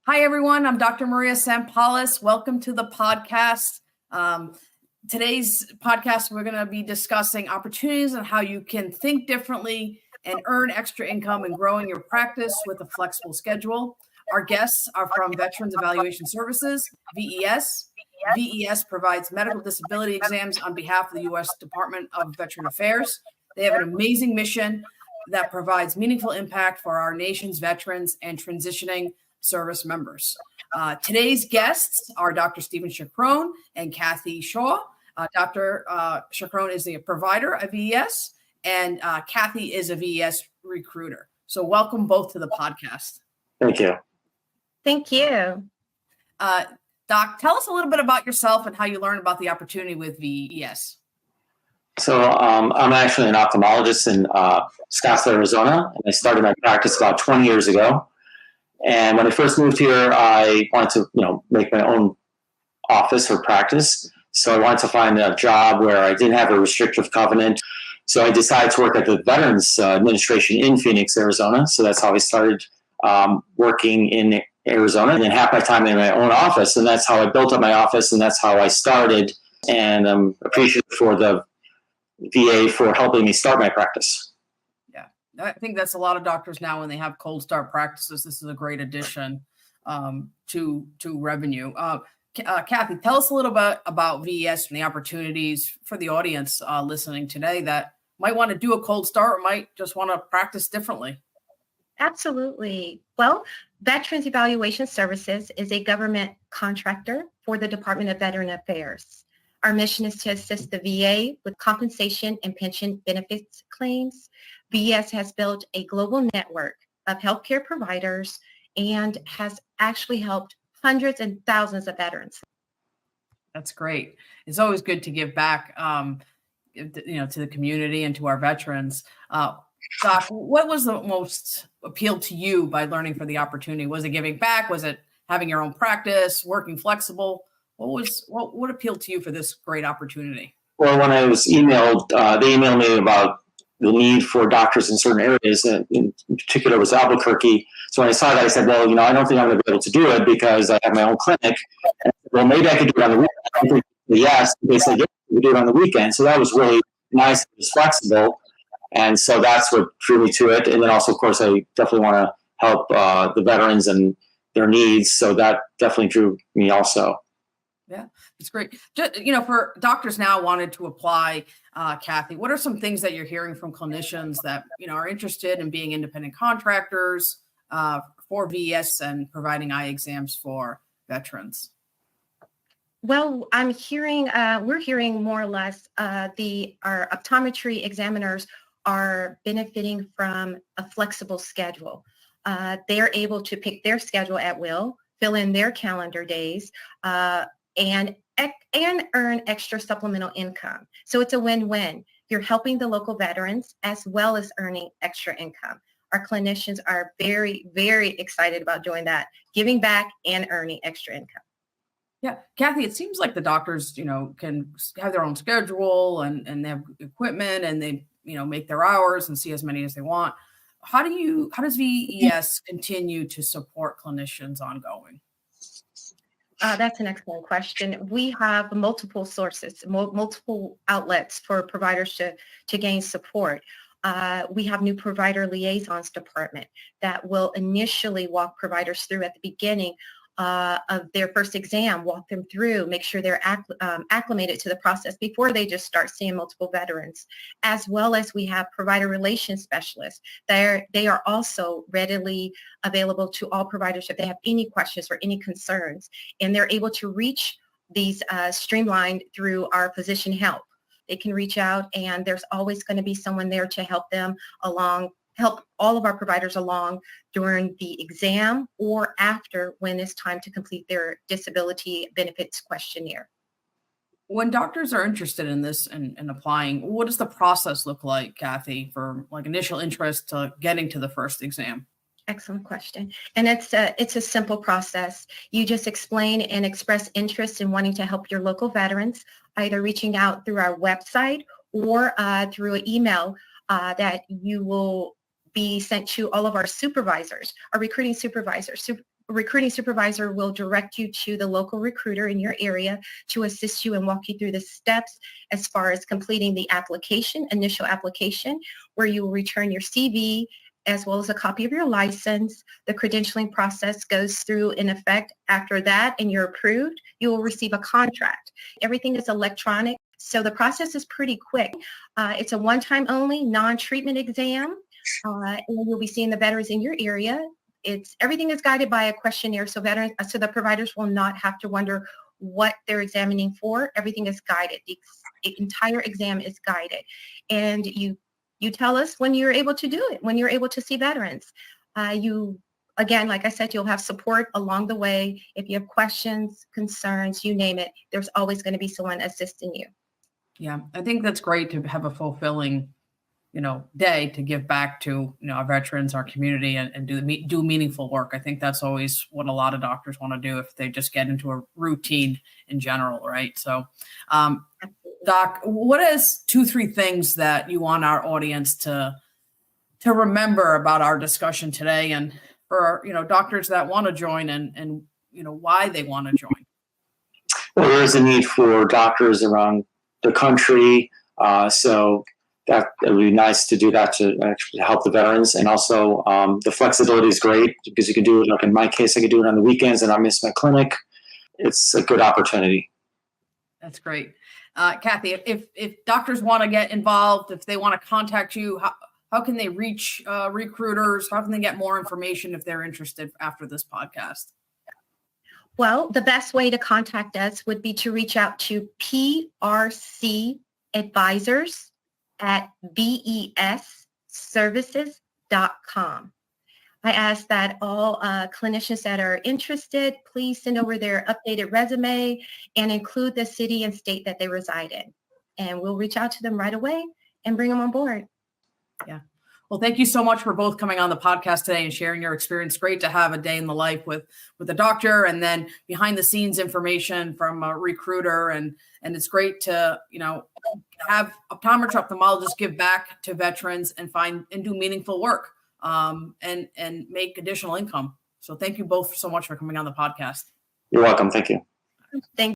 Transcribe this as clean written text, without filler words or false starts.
Hi, everyone. I'm Dr. Maria Sampoulos. Welcome to the podcast. Today's podcast, we're going to be discussing opportunities and how you can think differently and earn extra income and growing your practice with a flexible schedule. Our guests are from Veterans Evaluation Services, VES. VES provides medical disability exams on behalf of the U.S. Department of Veteran Affairs. They have an amazing mission that provides meaningful impact for our nation's veterans and transitioning service members. Today's guests are Dr. Stephen Checroun and Cathy Shaw. Dr. Checroun is the provider of VES, and Cathy is a VES recruiter. So welcome both to the podcast. Thank you. Thank you. Doc, tell us a little bit about yourself and how you learned about the opportunity with VES. So I'm actually an ophthalmologist in Scottsdale, Arizona, and I started my practice about 20 years ago. And when I first moved here, I wanted to, make my own office or practice. So I wanted to find a job where I didn't have a restrictive covenant. So I decided to work at the Veterans Administration in Phoenix, Arizona. So that's how I started working in Arizona, and then half my time in my own office. And that's how I built up my office, and that's how I started. And I'm appreciative for the VA for helping me start my practice. I think that's a lot of doctors now when they have cold start practices. This is a great addition to revenue. Cathy, tell us a little bit about VES and the opportunities for the audience listening today that might want to do a cold start or might just want to practice differently. Absolutely. Well, Veterans Evaluation Services is a government contractor for the Department of Veteran Affairs. Our mission is to assist the VA with compensation and pension benefits claims. VES has built a global network of healthcare providers and has actually helped hundreds and thousands of veterans. That's great. It's always good to give back, to the community and to our veterans. Doc, what was the most appeal to you by learning for the opportunity? Was it giving back? Was it having your own practice, working flexible? What appealed to you for this great opportunity? Well, when I was emailed, they emailed me about the need for doctors in certain areas, and in particular was Albuquerque. So when I saw that, I said, well, I don't think I'm going to be able to do it because I have my own clinic. And I said, well, maybe I could do it on the weekend. Yes, they said, yes, we could do it on the weekend. So that was really nice. It was flexible. And so that's what drew me to it. And then also, of course, I definitely want to help the veterans and their needs. So that definitely drew me also. Yeah, it's great. Just, for doctors now wanted to apply, Cathy, what are some things that you're hearing from clinicians that, are interested in being independent contractors for VES and providing eye exams for veterans? Well, we're hearing more or less our optometry examiners are benefiting from a flexible schedule. They're able to pick their schedule at will, fill in their calendar days, and earn extra supplemental income. So it's a win-win. You're helping the local veterans as well as earning extra income. Our clinicians are very, very excited about doing that, giving back and earning extra income. Yeah, Cathy, it seems like the doctors, can have their own schedule and they have equipment and they, make their hours and see as many as they want. How does VES continue to support clinicians ongoing? That's an excellent question. We have multiple sources, multiple outlets for providers to gain support. We have new provider liaisons department that will initially walk providers through at the beginning of their first exam, walk them through, make sure they're acclimated to the process before they just start seeing multiple veterans, as well as we have provider relations specialists. They are also readily available to all providers if they have any questions or any concerns, and they're able to reach these streamlined through our physician help. They can reach out, and there's always going to be someone there to help them along, help all of our providers along during the exam or after when it's time to complete their disability benefits questionnaire. When doctors are interested in this and applying, what does the process look like, Cathy, for like initial interest to getting to the first exam? Excellent question. And it's a simple process. You just explain and express interest in wanting to help your local veterans, either reaching out through our website or through an email that you will be sent to all of our supervisors, our recruiting supervisors. recruiting supervisor will direct you to the local recruiter in your area to assist you and walk you through the steps as far as completing the application, initial application, where you will return your CV as well as a copy of your license. The credentialing process goes through in effect. After that, and you're approved, you will receive a contract. Everything is electronic, so the process is pretty quick. It's a one-time only, non-treatment exam, and you'll be seeing the veterans in your area. Everything is guided by a questionnaire, so the providers will not have to wonder what they're examining for. Everything is guided. The entire exam is guided, and you tell us when you're able to do it, when you're able to see veterans. Again, like I said, you'll have support along the way. If you have questions, concerns, you name it, there's always going to be someone assisting you. Yeah, I think that's great to have a fulfilling, day to give back to, our veterans, our community, and do meaningful work. I think that's always what a lot of doctors want to do if they just get into a routine in general, right? So, Doc, what is 2-3 things that you want our audience to remember about our discussion today, and for doctors that want to join and why they want to join? Well, there is a need for doctors around the country, so that it would be nice to do that to actually help the veterans. And also, the flexibility is great because you can do it. Like in my case, I could do it on the weekends and I miss my clinic. It's a good opportunity. That's great. Cathy, if doctors want to get involved, if they want to contact you, how can they reach recruiters? How can they get more information if they're interested after this podcast? Well, the best way to contact us would be to reach out to PRC Advisors at VESservices.com. I ask that all clinicians that are interested, please send over their updated resume and include the city and state that they reside in. And we'll reach out to them right away and bring them on board. Yeah. Well, thank you so much for both coming on the podcast today and sharing your experience. Great to have a day in the life with a doctor, and then behind the scenes information from a recruiter. And it's great to, have ophthalmologists give back to veterans and do meaningful work, and make additional income. So thank you both so much for coming on the podcast. You're welcome. Thank you. Thank